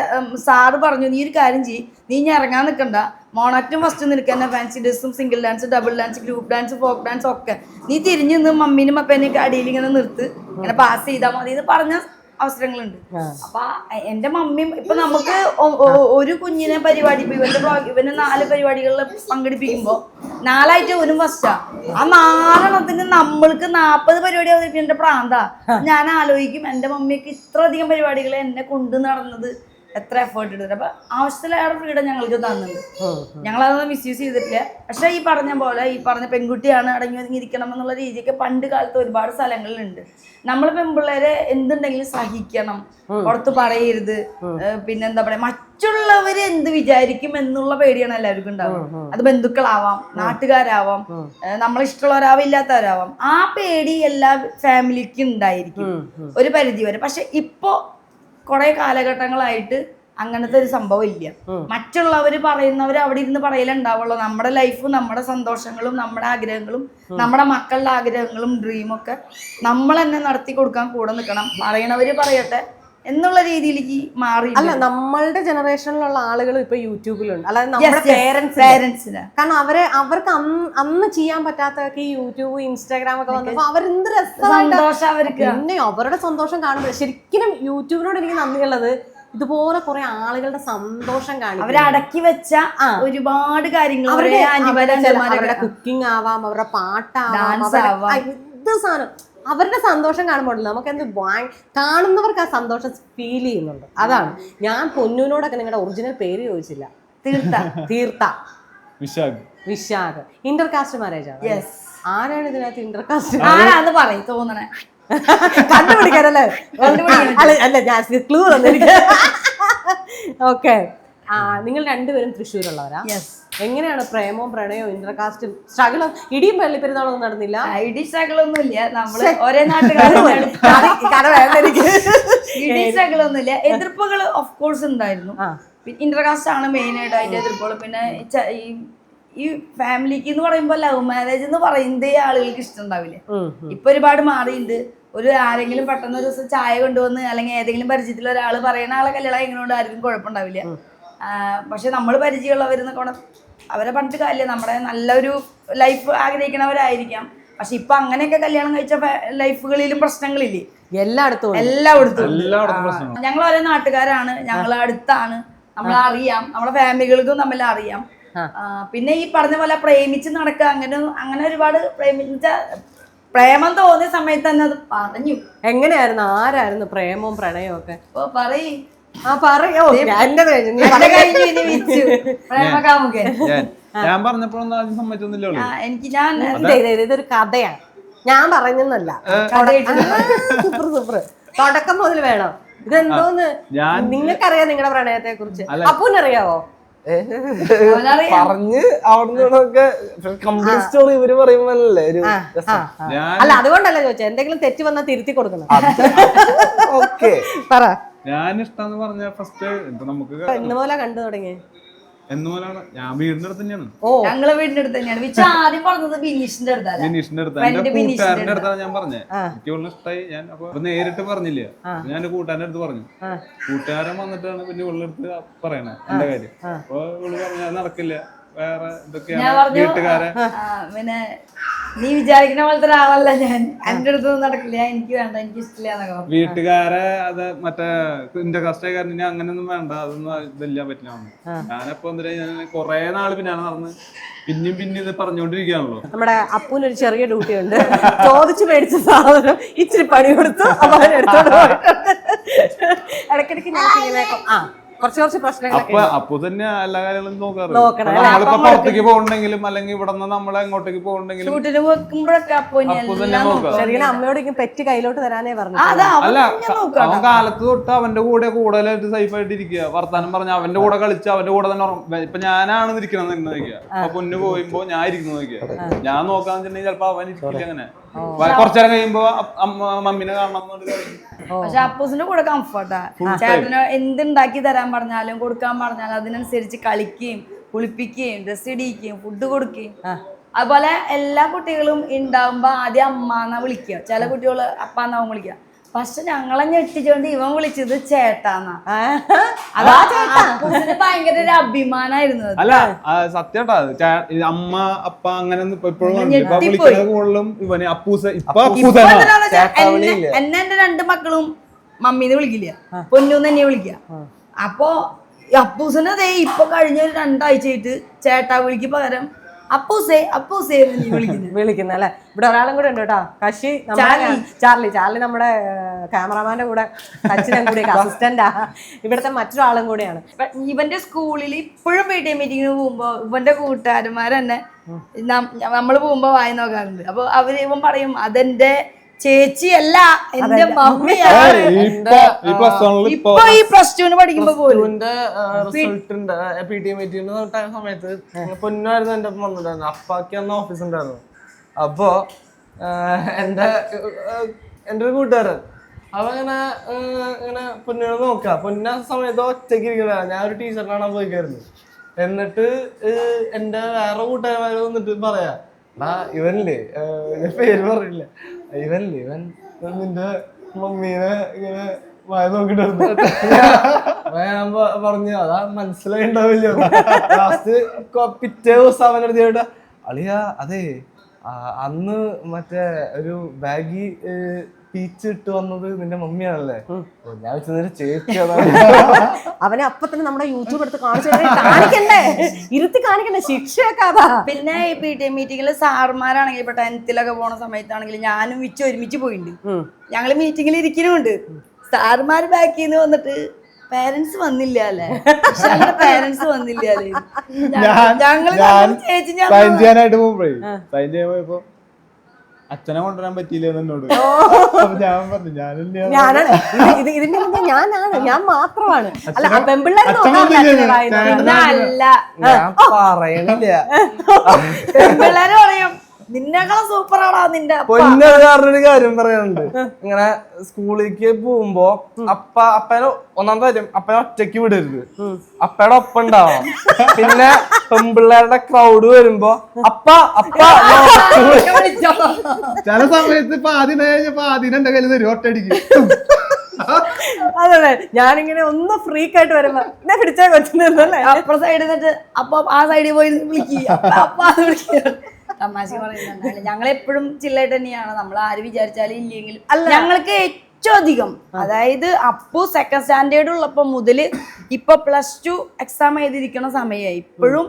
സാറ് പറഞ്ഞു, നീ ഒരു കാര്യം ചെയ്യ്, നീ ഇനി ഇറങ്ങാൻ നിൽക്കണ്ട, മോണാക്റ്റും ഫസ്റ്റ് നിൽക്കുന്ന ഫാൻസി ഡ്രസ്സും single dance, double dance, group dance, folk dance ഒക്കെ നീ തിരിഞ്ഞു നിന്ന് മമ്മീനും അപ്പനെയൊക്കെ അടിയിൽ ഇങ്ങനെ നിർത്ത്, ഇങ്ങനെ പാസ് ചെയ്താൽ മതി എന്ന് പറഞ്ഞ അവസരങ്ങളുണ്ട്. അപ്പൊ എന്റെ മമ്മിയും ഇപ്പൊ നമുക്ക് ഒരു കുഞ്ഞിനെ പരിപാടി ഇവന് 4 പരിപാടികളിൽ പങ്കെടുപ്പിക്കുമ്പോ 4 ഒരു ഫസ്റ്റാ. ആ 4 നമ്മൾക്ക് 40 പരിപാടി അവതരിപ്പിക്കേണ്ട പ്രാന്താ. ഞാൻ ആലോചിക്കും എന്റെ മമ്മിക്ക് ഇത്രയധികം പരിപാടികൾ എന്നെ കൊണ്ടു നടന്നത് എത്ര എഫേർട്ട് എടുത്തിട്ട്. അപ്പൊ ആവശ്യത്തിലേറെ ഫ്രീഡം ഞങ്ങൾക്ക് തന്നുണ്ട്. ഞങ്ങളതൊന്നും മിസ്യൂസ് ചെയ്തിട്ടില്ല. പക്ഷെ ഈ പറഞ്ഞ പോലെ ഈ പറഞ്ഞ പെൺകുട്ടിയാണ് അടങ്ങി ഒതുങ്ങിയിരിക്കണം എന്നുള്ള രീതിയൊക്കെ പണ്ട് കാലത്ത് ഒരുപാട് സ്ഥലങ്ങളിലുണ്ട്. നമ്മൾ പെൺപിള്ളേരെ എന്തുണ്ടെങ്കിലും സഹിക്കണം, പുറത്ത് പറയരുത്, പിന്നെ എന്താ പറയാ മറ്റുള്ളവര് എന്ത് വിചാരിക്കും എന്നുള്ള പേടിയാണ് എല്ലാവർക്കും ഉണ്ടാവും. അത് ബന്ധുക്കളാവാം, നാട്ടുകാരാവാം, നമ്മളെ ഇഷ്ടമുള്ളവരാവാം, ഇല്ലാത്തവരാവാം. ആ പേടി എല്ലാ ഫാമിലിക്കും ഉണ്ടായിരിക്കും ഒരു പരിധി വരെ. പക്ഷെ ഇപ്പോ കുറെ കാലഘട്ടങ്ങളായിട്ട് അങ്ങനത്തെ ഒരു സംഭവം ഇല്ല. മറ്റുള്ളവർ പറയുന്നവർ അവിടെ ഇരുന്ന് പറയലുണ്ടാവുള്ളൂ. നമ്മുടെ ലൈഫും നമ്മുടെ സന്തോഷങ്ങളും നമ്മുടെ ആഗ്രഹങ്ങളും നമ്മുടെ മക്കളുടെ ആഗ്രഹങ്ങളും ഡ്രീമൊക്കെ നമ്മൾ തന്നെ നടത്തി കൊടുക്കാൻ കൂടെ നിൽക്കണം. പറയണവര് പറയട്ടെ എന്നുള്ള രീതിയിലേക്ക് മാറി.
അല്ല, നമ്മളുടെ ജനറേഷനിലുള്ള ആളുകൾ ഇപ്പൊ യൂട്യൂബിലുണ്ട്. അല്ലാതെ നമ്മുടെ പേരൻസിന്, കാരണം അവർക്ക് അന്ന് ചെയ്യാൻ പറ്റാത്തൊക്കെ ഈ യൂട്യൂബ്, ഇൻസ്റ്റാഗ്രാം ഒക്കെ വന്നപ്പോ അവരെന്ത്
സന്തോഷം അവർക്ക്.
പിന്നെ അവരുടെ സന്തോഷം കാണുമ്പോൾ ശരിക്കും യൂട്യൂബിനോട് എനിക്ക് നന്ദിയുള്ളത് ഇതുപോലെ കുറെ ആളുകളുടെ സന്തോഷം കാണിക്കും.
അവരടക്കി വെച്ച ഒരുപാട് കാര്യങ്ങൾ,
അവരുടെ കുക്കിംഗ് ആവാം, അവരുടെ പാട്ടാവാം, എന്ത് സാധനം അവരുടെ സന്തോഷം കാണുമ്പോൾ നമുക്ക് എന്ത് കാണുന്നവർക്ക് ആ സന്തോഷം ഫീൽ ചെയ്യുന്നുണ്ട്. അതാണ് ഞാൻ പൊന്നൂനോടൊക്കെ നിങ്ങളുടെ ഒറിജിനൽ പേര് ചോദിച്ചില്ല. തീർത്ത വിശാഖ്. ഇന്റർകാസ്റ്റ് മാരേജ് ആണ്. ആരാണ് ഇതിനകത്ത് ഇന്റർകാസ്റ്റ്?
ആരാന്ന് പറയും തോന്നണേ
കണ്ടുപിടിക്കാനല്ലേ? അല്ല, ഞാൻ ക്ലൂ തന്നിരിക്കും. ഓക്കെ, നിങ്ങൾ രണ്ടുപേരും തൃശ്ശൂരുള്ളവരാ? എങ്ങനെയാണ് പ്രേമവും പ്രണയവും ഇന്റർകാസ്റ്റും സ്ട്രഗിളും? ഇടിയും പള്ളിപ്പെരുന്നാളൊന്നും നടന്നില്ല?
ഇടി സ്ട്രഗിളൊന്നും ഇല്ല, നമ്മള് ഒരേ നാട്ടുകാരാണ്. ഇടി സ്ട്രഗിളൊന്നും ഇല്ല. എതിർപ്പുകൾ ഓഫ് കോഴ്സ് ഉണ്ടായിരുന്നു. ഇന്റർകാസ്റ്റ് ആണ് മെയിൻ ആയിട്ട് അതിന്റെ എതിർപ്പുകൾ. പിന്നെ ഈ ഫാമിലിക്ക് എന്ന് പറയുമ്പോൾ ലവ് മാരേജ് എന്ന് പറയുന്നതേ ആളുകൾക്ക് ഇഷ്ടമുണ്ടാവില്ല. ഇപ്പൊ ഒരുപാട് മാറിയിട്ടുണ്ട്. ആരെങ്കിലും പെട്ടെന്ന് ഒരു ദിവസം ചായ കൊണ്ടുവന്ന് അല്ലെങ്കിൽ ഏതെങ്കിലും പരിചയത്തിൽ ഒരാൾ പറയുന്ന ആളെ കല്യാണം എങ്ങനെയുണ്ട് ആർക്കും കുഴപ്പമുണ്ടാവില്ല. പക്ഷെ നമ്മൾ പരിചയമുള്ളവരെന്നൊക്കെ അവരെ പറഞ്ഞിട്ട് കാര്യമില്ല, നമ്മുടെ നല്ലൊരു ലൈഫ് ആഗ്രഹിക്കണവരായിരിക്കാം. പക്ഷെ ഇപ്പൊ അങ്ങനെയൊക്കെ കല്യാണം കഴിച്ച ലൈഫുകളിലും പ്രശ്നങ്ങളില്ലേ? എല്ലായിടത്തും. ഞങ്ങൾ ഒരേ നാട്ടുകാരാണ്, ഞങ്ങൾ അടുത്താണ്, നമ്മളറിയാം, നമ്മളെ ഫാമിലികൾക്കും തമ്മിൽ അറിയാം. പിന്നെ ഈ പറഞ്ഞ പോലെ പ്രേമിച്ച് നടക്കുക, അങ്ങനെ ഒരുപാട് പ്രേമം തോന്നിയ സമയത്ത് തന്നെ അത് പറഞ്ഞു.
എങ്ങനെയായിരുന്നു, ആരായിരുന്നു പ്രേമവും പ്രണയവും ഒക്കെ?
പറയും.
ഞാൻ പറഞ്ഞപ്പോഴൊന്നും ആദ്യം സമ്മതിച്ചൊന്നുമില്ല.
ഇതൊരു കഥയാണ്, ഞാൻ പറഞ്ഞല്ല. സൂപ്പർ തുടക്കം മുതൽ വേണം. ഇതെന്തോന്ന് നിങ്ങൾക്കറിയാം നിങ്ങളുടെ പ്രണയത്തെ കുറിച്ച്? അപ്പൂനറിയാവോ?
പറഞ്ഞ് അവിടുന്നൊക്കെ കംപ്ലീറ്റ് സ്റ്റോറി ഇവര് പറയുമ്പോഴല്ലേ ഒരു
അല്ല, അതുകൊണ്ടല്ല ചോദിച്ചാ, എന്തെങ്കിലും തെറ്റ് വന്നാൽ തിരുത്തി കൊടുക്കണം.
ഓക്കെ,
പറ.
ഞാൻ ഇഷ്ടം പറഞ്ഞ ഫസ്റ്റ് നമുക്ക്
എന്നുപോലെ കണ്ടു തുടങ്ങി.
എന്നുപോലാണ് ഞാൻ വീടിന്റെ അടുത്ത് തന്നെയാണ്.
ഞങ്ങളെ വീടിന്റെ അടുത്ത് തന്നെയാണ്. ആദ്യം പറഞ്ഞത് ബിനീഷിന്റെ അടുത്താണ്.
എന്റെ കൂട്ടുകാരന്റെ അടുത്താണ് ഞാൻ പറഞ്ഞത്. എനിക്ക് വളരെ ഇഷ്ടമായി. ഞാൻ അപ്പൊ നേരിട്ട് പറഞ്ഞില്ല, ഞാൻ എന്റെ കൂട്ടുകാരന്റെ അടുത്ത് പറഞ്ഞു. കൂട്ടുകാരൻ വന്നിട്ടാണ് പിന്നെ ഇവളുടെ അടുത്ത് പറയണേ എന്റെ കാര്യം. അപ്പൊ ഇവള് പറഞ്ഞ നടക്കില്ല, വേറെ എന്തൊക്കെയാണ് വീട്ടുകാരെ.
പിന്നെ നീ വിചാരിക്കുന്ന പോലത്തെ ഒരാളല്ല ഞാൻ, എന്റെ അടുത്തൊന്നും നടക്കില്ല, എനിക്ക് വേണ്ട, എനിക്ക് ഇഷ്ടമില്ല.
വീട്ടുകാരെ അത് മറ്റേ ഇന്റർകാസ്റ്റേക്കാരന് അങ്ങനെയൊന്നും വേണ്ട, അതൊന്നും ഇതെല്ലാം പറ്റില്ല. ഞാനപ്പോ എന്താ ഞാൻ കൊറേ നാള് പിന്നാണ് നടന്ന് പിന്നെ ഇത് പറഞ്ഞുകൊണ്ടിരിക്കുകയാണല്ലോ.
നമ്മുടെ അപ്പൂനൊരു ചെറിയ ഡ്യൂട്ടി ഉണ്ട്. ചോദിച്ചു മേടിച്ച സാധനം ഇച്ചിരി പണി കൊടുത്തു അപ്പൊ അവനെടുത്തോണ്ട് ഇടയ്ക്കിടയ്ക്ക് ഞാൻ കുറച്ച് പ്രശ്നങ്ങൾ.
അപ്പൊ തന്നെ എല്ലാ കാര്യങ്ങളും നോക്കാറ്. നമ്മളിപ്പോ പുറത്തേക്ക് പോകണ്ടെങ്കിലും അല്ലെങ്കിൽ ഇവിടെ നിന്ന് നമ്മളെ എങ്ങോട്ടേക്ക് പോകണ്ടെങ്കിലും
ശരിക്കും അമ്മയോട് പെറ്റ് കയ്യിലോട്ട് തരാനേ പറഞ്ഞു.
അല്ല, അവൻ കാലത്ത് തൊട്ട് അവന്റെ കൂടെ കൂടുതലായിട്ട് സേഫ് ആയിട്ട് ഇരിക്കുക, വർത്താനം പറഞ്ഞ അവന്റെ കൂടെ കളിച്ച് അവന്റെ കൂടെ തന്നെ. ഇപ്പൊ ഞാനാണ് ഇരിക്കണം എന്ന് നോക്കുക, അപ്പൊ പൊന്നു പോയുമ്പോ ഞാൻ ഇരിക്കുന്നു നോക്കുക. ഞാൻ നോക്കാന്ന് വെച്ചിട്ടുണ്ടെങ്കിൽ ചിലപ്പോ അവൻ ഇരിക്കില്ല. അങ്ങനെ കുറച്ചേരം കഴിയുമ്പോ മമ്മീനെ കാണണം.
പക്ഷെ അപ്പൂസിന്റെ കൂടെ കംഫർട്ടാ. ചേട്ടന് എന്തുണ്ടാക്കി തരാൻ പറഞ്ഞാലും കൊടുക്കാൻ പറഞ്ഞാലും അതിനനുസരിച്ച് കളിക്കുകയും കുളിപ്പിക്കുകയും ഡ്രസ് ഇടിക്കുകയും ഫുഡ് കൊടുക്കുകയും അതുപോലെ എല്ലാ കുട്ടികളും ഉണ്ടാവുമ്പോ ആദ്യം അമ്മാന്നാ വിളിക്കുക, ചില കുട്ടികള് അപ്പാന്നാവും വിളിക്കുക. പക്ഷെ ഞങ്ങളെ ഞെട്ടിച്ചോണ്ട് ഇവൻ വിളിച്ചത് ചേട്ടാന്നാ. അപ്പൂസിന് ഭയങ്കര ഒരു അഭിമാനായിരുന്നു അത്.
അല്ല സത്യട്ടാ, അമ്മ അപ്പ അങ്ങനെ എപ്പോഴും വിളിക്കുന്നത് കൂടുതലും ഇവന് അപ്പൂസ.
എന്നെ എന്റെ 2 മക്കളും മമ്മീന്ന് വിളിക്കില്ല, പൊന്നൂന്ന് തന്നെ വിളിക്കുക. അപ്പൊ അപ്പൂസിന് അതേ ഇപ്പൊ കഴിഞ്ഞ ഒരു 2 ആഴ്ചയായിട്ട് ചേട്ടാ വിളിക്ക് പകരം അപ്പൂസേ അപ്പൂസേ
വിളിക്കുന്ന അല്ലെ. ഇവിടെ ഒരാളും കൂടെ ഉണ്ട് കേട്ടോ, കശി ചാർലി നമ്മുടെ ക്യാമറമാന്റെ കൂടെ കച്ചിനും കൂടി അസിസ്റ്റന്റാ, ഇവിടുത്തെ മറ്റൊരാളും കൂടെയാണ്.
ഇവന്റെ സ്കൂളിൽ ഇപ്പോഴും PTA മീറ്റിങ്ങിന് പോകുമ്പോ ഇവന്റെ കൂട്ടുകാരന്മാർ തന്നെ നമ്മള് പോകുമ്പോ വായി നോക്കാറുണ്ട്. അപ്പൊ ഇവൻ പറയും അതെന്റെ ചേച്ചിയല്ല എന്റെ മമ്മിയാണ്. ഇപ്പൊ ഈ +2 പഠിക്കുമ്പോ പോലും
റിസൾട്ടിന്റെ PTA മീറ്റിംഗ് സമയത്ത് പൊന്നായിരുന്നു എന്റെ ഒപ്പം വന്നിട്ടുണ്ടായിരുന്നു. അപ്പാക്ക് അന്ന് ഓഫീസ് ഉണ്ടായിരുന്നു. അപ്പൊ എന്റെ ഒരു കൂട്ടുകാരൻ അവ ഇങ്ങനെ പൊന്നിനെ നോക്കാം. പൊന്ന സമയത്ത് ഒറ്റയ്ക്ക് ഇരിക്കണ ഞാൻ ഒരു ടീച്ചർ കാണാൻ പോയിക്കായിരുന്നു. എന്നിട്ട് എന്റെ വേറെ കൂട്ടുകാരന്മാര് വന്നിട്ട് പറയാ, ഇവനില്ലേ, പേര് പറയില്ല, ഇവൻ നിന്റെ മമ്മീനെ ഇങ്ങനെ വായ നോക്കിട്ടായിരുന്നു. ഞാൻ പറഞ്ഞു അതാ മനസ്സിലായിണ്ടാവില്ല. ലാസ്റ്റ് പിറ്റേ ദിവസം അവനെടുത്തിട്ട് അളിയാ അതെ അന്ന് മറ്റേ ഒരു ബാഗി പീച്ച് ഇട്ട് വന്നത് നിന്റെ മമ്മിയാണല്ലേ. ഞാൻ വെച്ചത് ചേച്ചി.
അവനെ അപ്പൊ തന്നെ നമ്മുടെ യൂട്യൂബ് എടുത്ത് കാണിക്കണ്ടേ, ഇരുത്തി കാണിക്കണ്ടേ, ശിക്ഷയൊക്കെ അതാ.
പിന്നെ ഈ PTA മീറ്റിംഗിൽ സാറുമാരാണെങ്കിൽ ഇപ്പൊ 10th പോണ സമയത്താണെങ്കിൽ ഞാനും വിച്ച് ഒരുമിച്ച് പോയിട്ടുണ്ട്. ഞങ്ങള് മീറ്റിംഗിൽ ഇരിക്കുന്നുണ്ട്, സാറുമാര് ബാക്കിൽ നിന്ന് വന്നിട്ട് പേരൻസ് വന്നില്ല അല്ലേ, പേരൻസ് വന്നില്ല അല്ലേ. ചേച്ചി
പോയപ്പോ അച്ഛനെ കൊണ്ടുവരാൻ പറ്റിയില്ല എന്നോട്.
ഇതിന്റെ മുന്നേ ഞാൻ മാത്രമാണ്. അല്ല പെമ്പിള്ളേർ
പറയണില്ല,
പെമ്പിള്ളേര് പറയും നിന്നെക്കാളും സൂപ്പറാടാ നിന്റെ.
പൊന്നൊരു കാര്യം പറയാനുണ്ട്. ഇങ്ങനെ സ്കൂളിലേക്ക് പോകുമ്പോ അപ്പനെ ഒന്നാമത്തെ കാര്യം അപ്പനെ ഒറ്റയ്ക്ക് വിടരുത്, അപ്പയുടെ ഒപ്പം ഉണ്ടാവണം. പിന്നെ പെമ്പിള്ളേരുടെ ക്രൗഡ് വരുമ്പോ അപ്പ
ചില സമയത്ത് ആദ്യം എന്റെ കയ്യിൽ തരും ഒറ്റയടിക്ക്.
അതെ, ഞാനിങ്ങനെ ഒന്ന് ഫ്രീക്ക് ആയിട്ട് വരുമ്പോ എന്നെ പിടിച്ചാൽ കൊച്ചില്ലേ
അപ്പുറ സൈഡിൽ നിന്നിട്ട് അപ്പൊ ആ സൈഡിൽ പോയി വിളിക്കുക. തമാശ പറയുന്നുണ്ട്. ഞങ്ങളെപ്പോഴും ചില്ലായിട്ട് തന്നെയാണ്, നമ്മൾ ആര് വിചാരിച്ചാലും ഇല്ലെങ്കിലും ഞങ്ങൾക്ക് ഏറ്റവും അധികം, അതായത് അപ്പു 2nd സ്റ്റാൻഡേർഡ് ഉള്ളപ്പോ മുതല് ഇപ്പൊ +2 എക്സാം എഴുതിയിരിക്കുന്ന സമയമായി. ഇപ്പോഴും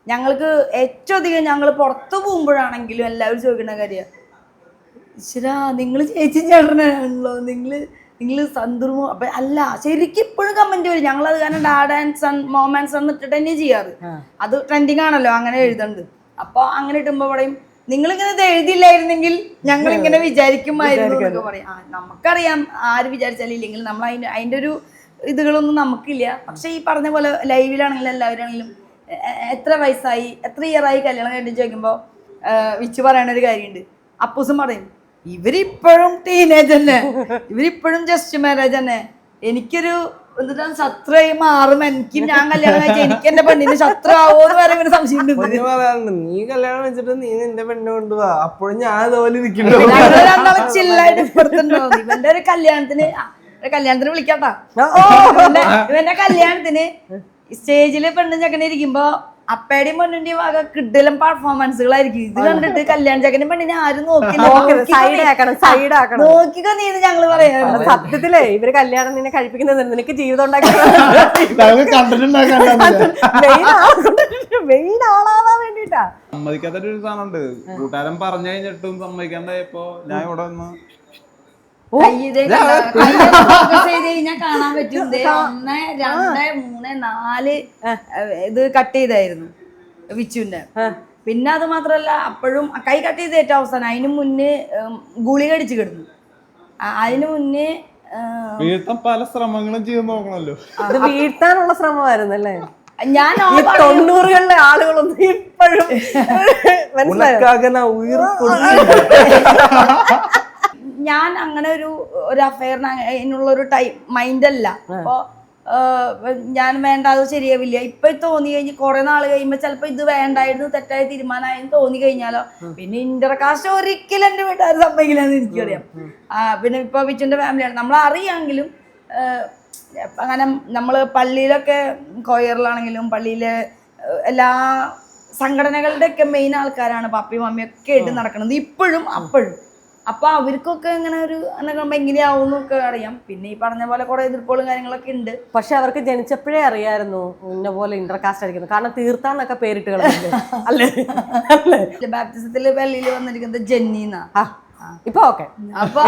ഞങ്ങൾക്ക് ഏറ്റവും അധികം ഞങ്ങൾ പുറത്തു പോകുമ്പോഴാണെങ്കിലും എല്ലാവരും ചോദിക്കുന്ന കാര്യം, ഈശ്വരാ നിങ്ങള് ചേച്ചി ചേട്ടനാണല്ലോ, നിങ്ങള് സന്ദർഭം. അപ്പൊ അല്ല ശരിക്കും ഇപ്പോഴും കമന്റ് വരും. ഞങ്ങളത് കാരണം dad and son mom and son ഇട്ടിട്ട് തന്നെ ചെയ്യാറ്. അത് ട്രെൻഡിങ് ആണല്ലോ അങ്ങനെ എഴുതുന്നുണ്ട്. അപ്പൊ അങ്ങനെ ഇട്ടുമ്പോ പറയും നിങ്ങളിങ്ങനെ ഇത് എഴുതിയില്ലായിരുന്നെങ്കിൽ ഞങ്ങൾ ഇങ്ങനെ വിചാരിക്കുമായിരുന്നു എന്നൊക്കെ പറയും. നമുക്കറിയാം ആര് വിചാരിച്ചാലും ഇല്ലെങ്കിൽ നമ്മൾ അതിന്റെ ഒരു ഇതുകളൊന്നും നമുക്കില്ല. പക്ഷെ ഈ പറഞ്ഞ പോലെ ലൈവിലാണെങ്കിലും എല്ലാവരാണെങ്കിലും എത്ര വയസ്സായി എത്ര ഇയറായി കല്യാണം കഴിഞ്ഞ് ചോദിക്കുമ്പോ വിച്ച് പറയണ ഒരു കാര്യമുണ്ട്. അപ്പൂസും പറയും ഇവരിപ്പോഴും ടീനേജ് തന്നെ, ഇവരിപ്പോഴും ജസ്റ്റ് മാരേജ് തന്നെ. എനിക്കൊരു എന്നിട്ടാണ് ശത്രുവായി മാറും, ഞാൻ കല്യാണം കഴിച്ച എനിക്ക് എന്റെ പെണ്ണിന് ശത്രു ആവോന്ന് വരെ ഇവന് സംശയം
പറയാറുണ്ട്. നീ കല്യാണം വെച്ചിട്ട് നീ നിന്റെ പെണ്ണ് കൊണ്ടുപോവാ, അപ്പോഴും ഞാൻ അതുപോലെ ഇരിക്കുന്നു.
ചില്ലായിട്ട് ഇപ്പുറത്തുണ്ടോ. ഇവന്റെ ഒരു കല്യാണത്തിന് വിളിക്കാട്ടാ, ഇവന്റെ കല്യാണത്തിന് സ്റ്റേജില് പെണ്ണും ചെക്കനെ ഇരിക്കുമ്പോ അപ്പയുടെയും പെണ്ണിന്റെയും വക കിഡ്ഡലും പെർഫോമൻസുകളായിരിക്കും. ഇത് കണ്ടിട്ട് കല്യാണ ചെക്കനും പെണ്ണിനെ ആരും നോക്കിക്കോ നീ ഞങ്ങള് പറയാ.
സത്യത്തിലേ ഇവര് കല്യാണം നിന്നെ കഴിപ്പിക്കുന്നത് നിനക്ക് ജീവിതം മെയിൻ ആളാവാൻ വേണ്ടിട്ടാ.
സമ്മതിക്കാത്തൊരു സാധനമുണ്ട്, കൂട്ടുകാരൻ പറഞ്ഞു കഴിഞ്ഞിട്ടും സമ്മതിക്കാണ്ടായപ്പോ ഞാൻ ഇവിടെ വന്ന്
കാണാൻ പറ്റും. 1, 2, 3, 4 ഇത് കട്ട് ചെയ്തായിരുന്നു വിച്ചുവിന്റെ. പിന്നെ അത് മാത്രല്ല അപ്പോഴും കൈ കട്ട് ചെയ്ത് ഏറ്റവും അവസാനം അതിന് മുന്നേ ഗുളിക അടിച്ചു കിടന്നു. അതിന് മുന്നേ
വീഴ്ത്താൻ പല ശ്രമങ്ങളും ചെയ്ത് നോക്കണല്ലോ.
അത് വീഴ്ത്താനുള്ള ശ്രമമായിരുന്നു അല്ലേ.
ഞാൻ
90കളിലെ ആളുകളൊന്നും ഇപ്പോഴും
ഞാൻ അങ്ങനെ ഒരു അഫയറിന് അതിനുള്ള ഒരു മൈൻഡ് അല്ല. അപ്പൊ ഞാൻ വേണ്ട അത് ശരിയാവില്ല. ഇപ്പൊ തോന്നി കഴിഞ്ഞ് കുറെ നാൾ കഴിയുമ്പോ ചിലപ്പോ ഇത് വേണ്ടായിരുന്നു, തെറ്റായ തീരുമാനമായെന്ന് തോന്നി കഴിഞ്ഞാലോ പിന്നെ ഇന്റർകാസ്റ്റ് ഒരിക്കലും എന്റെ വീട്ടുകാർ സമ്മതിക്കില്ലെന്ന് എനിക്കറിയാം. പിന്നെ ഇപ്പൊ വിച്ചുന്റെ ഫാമിലിയാണ് നമ്മൾ അറിയാമെങ്കിലും അങ്ങനെ നമ്മള് പള്ളിയിലൊക്കെ കൊയറിലാണെങ്കിലും പള്ളിയിലെ എല്ലാ സംഘടനകളുടെ ഒക്കെ മെയിൻ ആൾക്കാരാണ് പപ്പയും മമ്മിയും ഒക്കെ ആയിട്ട് നടക്കുന്നത് ഇപ്പോഴും അപ്പോഴും. അപ്പൊ അവർക്കൊക്കെ ഇങ്ങനെ ഒരു എങ്ങനെയാവും എന്നൊക്കെ അറിയാം. പിന്നെ ഈ പറഞ്ഞ പോലെ കുറെ എതിർപ്പുകളും കാര്യങ്ങളൊക്കെ ഉണ്ട്.
പക്ഷെ അവർക്ക് ജനിച്ചപ്പോഴേ അറിയായിരുന്നു ഇന്ന പോലെ ഇന്റർകാസ്റ്റ് അടിക്കുന്നു. കാരണം തീർത്ഥാന്നൊക്കെ പേരിട്ട് കളഞ്ഞില്ലേ അല്ലേ?
ബാപ്റ്റിസത്തില് പള്ളിയിൽ വന്നിരിക്കുന്നത് ജെന്നിന്നാ.
ഇപ്പൊ ഓക്കെ.
അപ്പൊ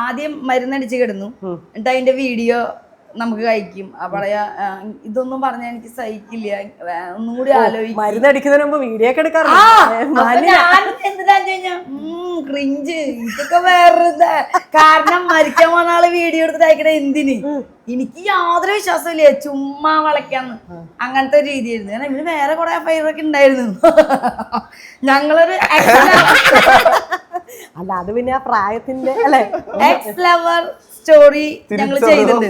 ആദ്യം മരുന്നടിച്ച് കിടന്നു, എന്നിട്ട് അതിന്റെ വീഡിയോ നമുക്ക് കഴിക്കും. പറയാ ഇതൊന്നും പറഞ്ഞാൽ എനിക്ക് സഹിക്കില്ല, ഒന്നും കൂടി ആലോചിക്കും.
മരുന്നടിക്കുന്നതിന് മുമ്പ് വീഡിയോ ഒക്കെ എടുക്കാറുണ്ട്.
എന്തിനാന്ന് കഴിഞ്ഞാ ക്രിഞ്ച് ഇതൊക്കെ വേറെ. കാരണം മരിക്കാൻ വന്ന ആള് വീഡിയോ എടുത്തിട്ട് അയക്കണേ എന്തിന്? എനിക്ക് യാതൊരു വിശ്വാസമില്ല, ചുമ്മാ വളയ്ക്കാന്ന്. അങ്ങനത്തെ രീതിയായിരുന്നു. കാരണം ഇവര് വേറെ കുറെ ഫൈറൊക്കെ ഉണ്ടായിരുന്നു. ഞങ്ങളൊരു
അല്ല അത് പിന്നെ ആ പ്രായത്തിന്റെ അല്ലെ
എക്സ് ലവർ സ്റ്റോറി ഞങ്ങൾ ചെയ്തിട്ടുണ്ട്.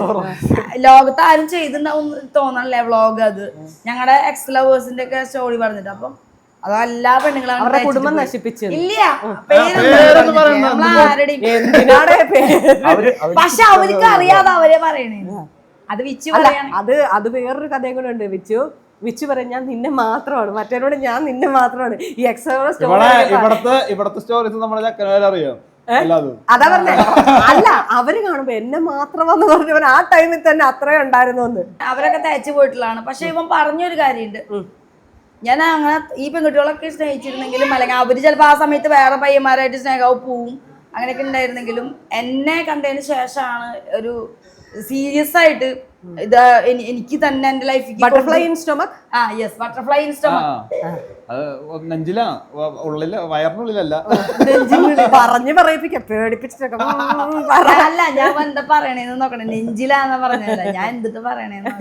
ലോകത്ത് ആരും ചെയ്തിട്ടുണ്ടാവും തോന്നണല്ലേ വ്ളോഗ്. അത് ഞങ്ങളുടെ എക്സ് ലവേഴ്സിന്റെ ഒക്കെ സ്റ്റോറി പറഞ്ഞിട്ട്. അപ്പം അതെല്ലാ പെണ്ണുങ്ങളാണ്
അവരുടെ കുടുംബം നശിപ്പിച്ചു.
ഇല്ല പക്ഷെ അവർക്ക് അറിയാതെ അവരെ പറയണേ. അത് വിച്ചു
അത് വേറൊരു കഥയും കൂടെ ഉണ്ട്. വിച്ചു പറയും ഞാൻ നിന്നെ മാത്രമാണ്, മറ്റേനോട് ഞാൻ നിന്നെ മാത്രമാണ്. ഈ എക്സ്ട്രാ സ്റ്റോറി
ഇവിടത്തെ സ്റ്റോറീസ് നമ്മുടെ ചക്കര അറിയാം.
അതാ പറഞ്ഞേ. അല്ല അവര് കാണുമ്പോ എന്നെ മാത്രമാന്ന് പറഞ്ഞവൻ ആ ടൈമിൽ തന്നെ അത്രയും ഉണ്ടായിരുന്നു എന്ന്.
അവരൊക്കെ തേച്ചു പോയിട്ടുള്ളതാണ്. പക്ഷെ ഇവൻ പറഞ്ഞൊരു കാര്യമുണ്ട്, ഞാൻ അങ്ങനെ ഈ പെൺകുട്ടികളൊക്കെ സ്നേഹിച്ചിരുന്നെങ്കിലും അല്ലെങ്കിൽ അവര് ചിലപ്പോ ആ സമയത്ത് വേറെ പയ്യന്മാരായിട്ട് സ്നേഹവും പോവും അങ്ങനെയൊക്കെ ഉണ്ടായിരുന്നെങ്കിലും എന്നെ കണ്ടതിന് ശേഷമാണ് ഒരു സീരിയസ് ആയിട്ട് ഇത് എനിക്ക് തന്നെ എന്റെ ലൈഫിൽ
butterfly in stomach.
Yes, butterfly in stomach.
നെഞ്ചിലാ, ഉള്ളില്, വയറിനുള്ളിലല്ല.
പറഞ്ഞു പറയിപ്പിക്കാം, പേടിപ്പിച്ചിട്ടൊക്കെ.
അല്ല ഞാൻ എന്താ പറയണേന്ന് നോക്കണേ, നെഞ്ചിലാന്ന് പറഞ്ഞല്ല, ഞാൻ എന്തിട്ട് പറയണേന്ന്.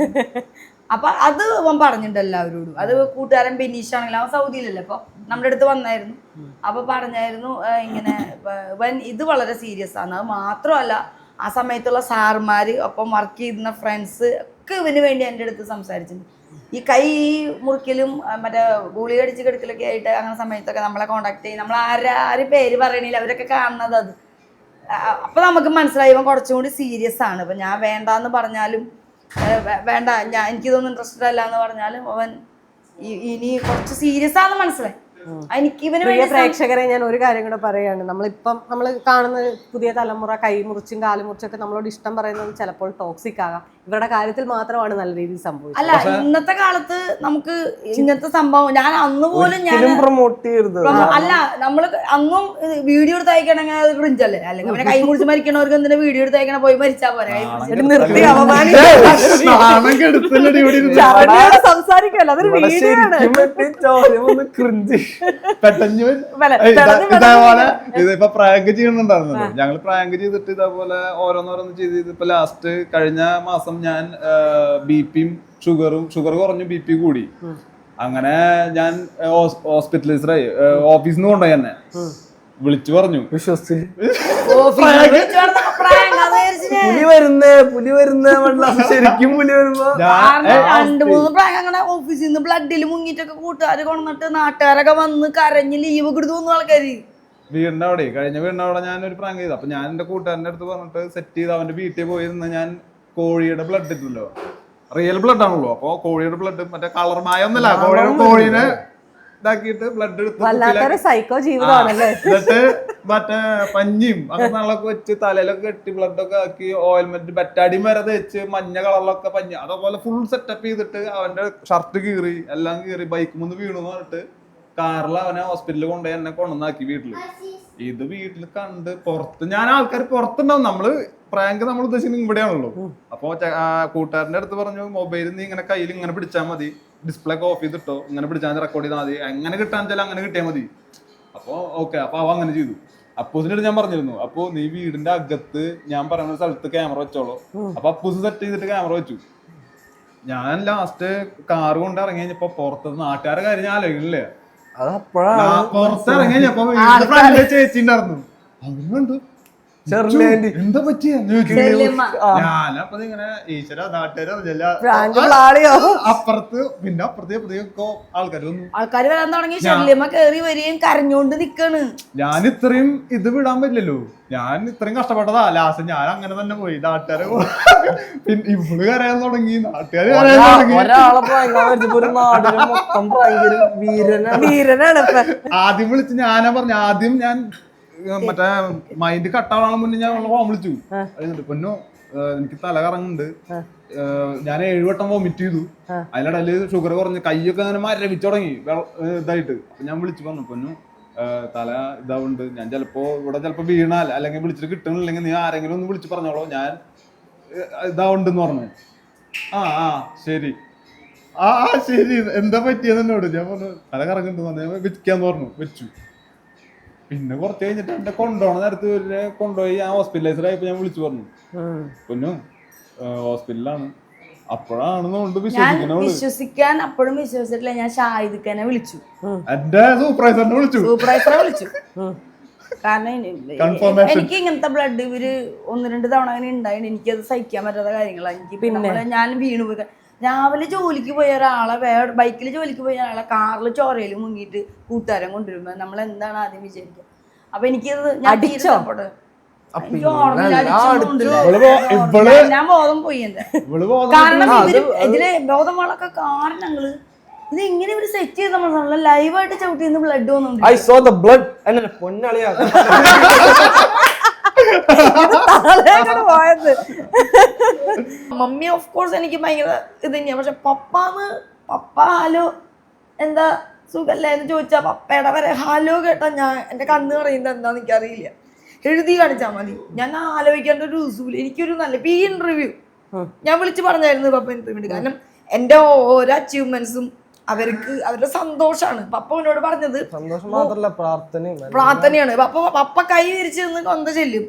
അപ്പൊ അത് അവൻ പറഞ്ഞിട്ടുണ്ട് എല്ലാവരോടും. അത് കൂട്ടുകാരൻ ബെനീഷ് ആണെങ്കിലും അവൻ സൗദിയിലല്ലേ, അപ്പൊ നമ്മുടെ അടുത്ത് വന്നായിരുന്നു. അപ്പൊ പറഞ്ഞായിരുന്നു ഇങ്ങനെ ഇത് വളരെ സീരിയസ് ആണ്. അത് മാത്രമല്ല ആ സമയത്തുള്ള സാറുമാര് ഒപ്പം വർക്ക് ചെയ്യുന്ന ഫ്രണ്ട്സ് ഒക്കെ ഇവന് വേണ്ടി എൻ്റെ അടുത്ത് സംസാരിച്ചിട്ടുണ്ട്. ഈ കൈ മുറിക്കലും മറ്റേ ഗുളി കടിച്ച് കിടക്കലൊക്കെ ആയിട്ട് അങ്ങനെ സമയത്തൊക്കെ നമ്മളെ കോണ്ടാക്ട് ചെയ്യും. നമ്മൾ ആരും പേര് പറയണില്ല, അവരൊക്കെ കാണുന്നത് അത്. അപ്പൊ നമുക്ക് മനസ്സിലായി ഇവൻ കുറച്ചും കൂടി സീരിയസ് ആണ്. ഇപ്പൊ ഞാൻ വേണ്ടാന്ന് പറഞ്ഞാലും വേണ്ട എനിക്കിതൊന്നും ഇൻട്രസ്റ്റഡ് അല്ല എന്ന് പറഞ്ഞാലും അവൻ ഇനി കുറച്ച് സീരിയസ് ആണെന്ന് മനസ്സിലായി.
പ്രിയ പ്രേക്ഷകരെ ഞാൻ ഒരു കാര്യം കൂടെ പറയാണ്. നമ്മൾ കാണുന്ന പുതിയ തലമുറ കൈ മുറിച്ചും കാല് മുറിച്ചൊക്കെ നമ്മളോട് ഇഷ്ടം പറയുന്നത് ചിലപ്പോൾ ടോക്സിക് ആകാം. ഇവരുടെ കാര്യത്തിൽ മാത്രമാണ് നല്ല രീതിയിൽ സംഭവിച്ചത്.
അല്ല ഇന്നത്തെ കാലത്ത് നമുക്ക് ഇങ്ങനത്തെ സംഭവം ഞാൻ അന്ന് പോലും ഞാൻ
പ്രൊമോട്ട് ചെയ്യരുത്.
അല്ല നമ്മള് അന്നും വീഡിയോ എടുത്ത് അയക്കണെങ്കിൽ അത് ക്രിഞ്ചല്ലേ. അല്ലെങ്കിൽ അവനെ കൈ മുറിച്ച് മരിക്കണവർക്ക് എന്തിനാ വീഡിയോ എടുത്ത് അയക്കണ, പോയി മരിച്ചാ പോരെ.
നിർത്തി സംസാരിക്കല്ലോ, അതൊരു വീഡിയോ ആണ്.
ഇതേപോലെ ഇതിപ്പോ പ്രാങ്ക് ചെയ്യണുണ്ടായിരുന്നല്ലോ. ഞങ്ങള് പ്രാങ്ക് ചെയ്തിട്ട് ഇതേപോലെ ഓരോന്നോരോന്ന് ചെയ്ത് ഇപ്പൊ ലാസ്റ്റ് കഴിഞ്ഞ മാസം ഞാൻ ഷുഗർ കുറഞ്ഞു, BP കൂടി. അങ്ങനെ ഞാൻ ഹോസ്പിറ്റലൈസ്ഡായി. ഓഫീസിൽ നിന്ന് കൊണ്ടുപോയി എന്നെ വിളിച്ചു പറഞ്ഞു.
വിശ്വസിച്ച് ശരിക്കും പുലി വരുമ്പോ
2-3 പ്രായം അങ്ങനെ ഓഫീസിൽ നിന്ന് ബ്ലഡിൽ മുങ്ങിട്ടൊക്കെ കൂട്ടുകാര് കൊണ്ടിട്ട് നാട്ടുകാരൊക്കെ വന്ന് കരഞ്ഞ് ലീവ് കിട്ടു തോന്നുന്നു ആൾക്കാര്.
വീടിന്റെ അവിടെ കഴിഞ്ഞ വീടിന്റെ അവിടെ ഞാൻ ഒരു പ്രാങ്ക് ചെയ്തു. അപ്പൊ ഞാൻ എന്റെ കൂട്ടുകാരന്റെ അടുത്ത് പറഞ്ഞിട്ട് സെറ്റ് ചെയ്ത് അവന്റെ വീട്ടിൽ പോയിരുന്ന ഞാൻ കോഴിയുടെ ബ്ലഡ് ഇട്ടല്ലോ, റിയൽ ബ്ലഡ് ആണല്ലോ. അപ്പൊ കോഴിയുടെ ബ്ലഡ് മറ്റേ കളർ മായൊന്നുമില്ല, കോഴീനെ ഇതാക്കിയിട്ട് ബ്ലഡ് എടുത്ത്
സൈക്കോ ജീവിതമാണല്ലേ.
എന്നിട്ട് മറ്റേ പഞ്ഞിയും അങ്ങനെയുള്ളൊക്കെ വെച്ച് തലയിലൊക്കെ കെട്ടി ബ്ലഡൊക്കെ ആക്കി ഓയിൽമെന്റ് ബെറ്റാഡിയും വരെ തേച്ച് മഞ്ഞ കളറിലൊക്കെ പഞ്ഞി അതേപോലെ ഫുൾ സെറ്റപ്പ് ചെയ്തിട്ട് അവന്റെ ഷർട്ട് കീറി എല്ലാം കീറി ബൈക്ക് മുന്ന് വീണു എന്ന് പറഞ്ഞിട്ട് കാറിൽ അവനെ ഹോസ്പിറ്റലിൽ കൊണ്ടുപോയി എന്നെ കൊണ്ടുവന്നാക്കി വീട്ടില്. ഇത് വീട്ടിൽ കണ്ട് പുറത്ത് ഞാൻ ആൾക്കാർ പുറത്തുണ്ടാവും. നമ്മള് പ്രാങ്ക് നമ്മൾ ഉദ്ദേശിക്കുന്നത് ഇവിടെയാണല്ലോ. അപ്പൊ കൂട്ടുകാരന്റെ അടുത്ത് പറഞ്ഞു മൊബൈലിൽ നീ ഇങ്ങനെ കയ്യിൽ ഇങ്ങനെ പിടിച്ചാൽ മതി, ഡിസ്പ്ലേ ഒക്കെ ഓഫ് ചെയ്തിട്ടോ, ഇങ്ങനെ പിടിച്ചാൽ റെക്കോർഡ് ചെയ്താൽ മതി, എങ്ങനെ കിട്ടാൻ വെച്ചാൽ അങ്ങനെ കിട്ടിയാൽ മതി. അപ്പൊ ഓക്കെ, അപ്പൊ അവ അങ്ങനെ ചെയ്തു. അപ്പൂസിന്റെ ഞാൻ പറഞ്ഞിരുന്നു, അപ്പൊ നീ വീടിന്റെ അകത്ത് ഞാൻ പറയുന്ന സ്ഥലത്ത് ക്യാമറ വെച്ചോളൂ. അപ്പൊ അപ്പൂസ് സെറ്റ് ചെയ്തിട്ട് ക്യാമറ വെച്ചു. ഞാൻ ലാസ്റ്റ് കാർ കൊണ്ട് ഇറങ്ങി കഴിഞ്ഞപ്പോ പുറത്ത് നാട്ടുകാരുടെ കാര്യം ഞാൻ ആലോചിക്കില്ലേ. പുറത്ത് ഇറങ്ങി കഴിഞ്ഞപ്പോ ചേച്ചി ഉണ്ടായിരുന്നു. അവരുണ്ട്
ഷെർലി ആന്റി
എന്താ പറ്റിയ
ഷെർലിയമ്മ.
ഞാനപ്പൊ ഇങ്ങനെ ഈശ്വര നാട്ടുകാരെ
പ്രാങ്ക് പ്ലാളിയോ
അപ്പുറത്ത് പിന്നെ അപ്പുറത്തേക്ക് ആൾക്കാർ വന്നു.
ആൾക്കാര് വരാൻ തുടങ്ങി. ഷെർലിയമ്മ കേറി വരികയും കരഞ്ഞോണ്ട് നിക്കാണ്.
ഞാൻ ഇത്രയും ഇത് വിടാൻ പറ്റില്ലല്ലോ, ഞാൻ ഇത്രയും കഷ്ടപ്പെട്ടതാ. ലാസ്റ്റ് ഞാൻ അങ്ങനെ തന്നെ പോയി. നാട്ടുകാരെ പിന്നെ ഇവള് കരയാൻ തുടങ്ങി, നാട്ടുകാര് കരയാൻ തുടങ്ങി.
ഒരാളെ പ്രാങ്ക് ഒരു നാടിന് മൊത്തം ഭയങ്കര
വീരനാണ് ഇപ്പൊ.
ആദ്യം വിളിച്ച് ഞാനാ പറഞ്ഞു, ആദ്യം ഞാൻ മറ്റേ മൈൻഡ് കട്ടാവാൻ മുന്നേ ഞാൻ ഫോൺ വിളിച്ചു. എന്നിട്ട് പൊന്നോ എനിക്ക് തല കറങ്ങുന്നുണ്ട്, ഞാൻ 7 വട്ടം വോമിറ്റ് ചെയ്തു, അതിനിടയില് ഷുഗർ കുറഞ്ഞ് കൈയൊക്കെ അങ്ങനെ മരവിച്ചു തുടങ്ങി ഇതായിട്ട്. അപ്പൊ ഞാൻ വിളിച്ചു പറഞ്ഞു, പൊന്നു തല ഇതാവുണ്ട്, ഞാൻ ഇവിടെ ചിലപ്പോ വീണാൽ അല്ലെങ്കിൽ വിളിച്ചിട്ട് കിട്ടണില്ലെങ്കിൽ നീ ആരെങ്കിലും ഒന്ന് വിളിച്ച് പറഞ്ഞോളൂ, ഞാൻ ഇതാവുണ്ടെന്ന് പറഞ്ഞു. ആ ശരി ശരി എന്താ പറ്റിയെന്ന് എന്നോട്. ഞാൻ പറഞ്ഞു തല കറങ്ങുന്നുണ്ടെന്ന് പറഞ്ഞു, ഞാൻ വെക്കാന്ന് പറഞ്ഞു, വെച്ചു. പിന്നെ കുറച്ച് കഴിഞ്ഞിട്ട് എന്നെ കൊണ്ടുപോകണ നേരത്ത് കൊണ്ടുപോയി ഞാൻ ഹോസ്പിറ്റലൈസർ ആയപ്പോ ഞാൻ വിളിച്ചു പറഞ്ഞു, പൊന്നു ഹോസ്പിറ്റലിലാണ്. അപ്പോഴാണ്
വിശ്വസിക്കാൻ അപ്പോഴും വിശ്വസിച്ചിട്ടില്ല. ഞാൻ ഷാഹിദിക്കനെ വിളിച്ചു,
എന്റെ സൂപ്പർവൈസറിനെ വിളിച്ചു.
കാരണം എനിക്ക് ഇങ്ങനത്തെ ബ്ലഡ് ഇവര് 1-2 തവണ അങ്ങനെ ഉണ്ടായിട്ട് എനിക്കത് സഹിക്കാൻ പറ്റാത്ത കാര്യങ്ങളാണ്. എനിക്ക് ഞാൻ വീണു പോയി. രാവിലെ ജോലിക്ക് പോയ ഒരാളെ ബൈക്കിൽ ജോലിക്ക് പോയ ഒരാളെ കാറിൽ ചോരയിൽ മുങ്ങിയിട്ട് കൂട്ടുകാരൻ കൊണ്ടുവരുമ്പോ നമ്മൾ എന്താണ് ആദ്യം വിചാരിക്കുക? അപ്പൊ എനിക്കത് ഞാൻ ബോധം പോയി. എന്റെ കാരണം ഇതില് ബോധമുള്ളൊക്കെ കാരണങ്ങള് ഇത് എങ്ങനെ ഇവര് സെറ്റ് ചെയ്ത നമ്മൾ ലൈവായിട്ട് ചവിട്ടിന്ന് ബ്ലഡ് വന്നു.
ഐ സോ ദ ബ്ലഡ് എന്നെ പൊന്നളിയാ.
മമ്മി ഓഫ് കോഴ്സ് എനിക്ക് ഭയങ്കര ഇത് തന്നെയാ. പക്ഷെ പപ്പ ഹലോ എന്താ സുഖല്ലേ എന്ന് ചോദിച്ചാ പപ്പയുടെ വരെ ഹലോ കേട്ടാ ഞാൻ എന്റെ കണ്ണ് പറയുന്നത് എന്താന്ന് എനിക്കറിയില്ല. എഴുതി കാണിച്ചാൽ മതി, ഞാൻ ആലോചിക്കേണ്ട ഒരു ദിവസമില്ല. എനിക്കൊരു നല്ല ഈ ഇന്റർവ്യൂ ഞാൻ വിളിച്ച് പറഞ്ഞായിരുന്നു പപ്പ ഇന്റർവ്യൂ. കാരണം എന്റെ ഓരോ അച്ചീവ്മെന്റ്സും അവരുടെ സന്തോഷാണ്. പപ്പ എന്നോട് പറഞ്ഞത്
സന്തോഷം മാത്രല്ല പ്രാർത്ഥനയാണ്.
പപ്പ കൈ വിരിച്ച് നിന്ന് കൊന്ത ചെല്ലും.